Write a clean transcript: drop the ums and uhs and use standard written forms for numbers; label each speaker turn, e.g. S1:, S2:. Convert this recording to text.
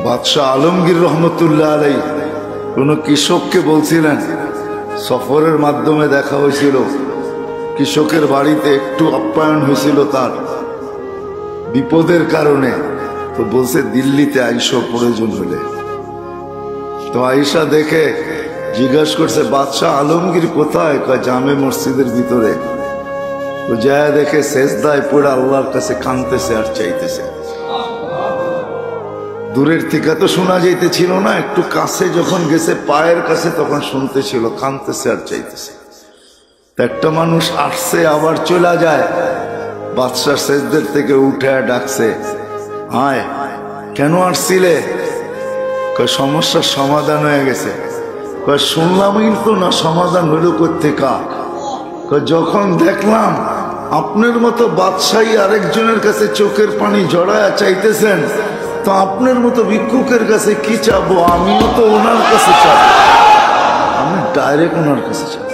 S1: বাদশাহ আলমগীর রহমতুল্লাহ আলাই কোন কৃষককে বলছিলেন, সফরের মাধ্যমে দেখা হয়েছিল, কৃষকের বাড়িতে একটু আপ্যায়ন হয়েছিল তার বিপদের কারণে, তো বলছে দিল্লিতে আইসো প্রয়োজন হলে। তো আইসা দেখে জিজ্ঞাসা করছে বাদশাহ আলমগীর কোথায়? কয় জামে মসজিদের ভিতরে। তো যায় দেখে সেজদায় পড়ে আল্লাহর কাছে কাঁদতেছে আর চাইতেছে। দূরের থেকে তো শোনা যাইতেছিল না, একটু কাছে যখন গেছে পায়ের কাছে তখন শুনতেছিল, কাঁদতেছে আর চাইতেছে। একটা মানুষ আসছে আবার চলে যায়, বাদশাহ সেজদের থেকে উঠে ডাকছে, আয় কেন আসছিলে? কয় সমস্যার সমাধান হয়ে গেছে। কয় শুনলামই তো না, সমাধান হইল কোত্থেকা? কয় যখন দেখলাম আপনার মতো বাদশাহী আরেকজনের কাছে চোখের পানি জড়ায়া চাইতেছেন, তো আপনার মতো ভিক্ষুকের কাছে কি চাবো? আমিও তো ওনার কাছে চাবো, আমি ডাইরেক্ট ওনার কাছে চাবো।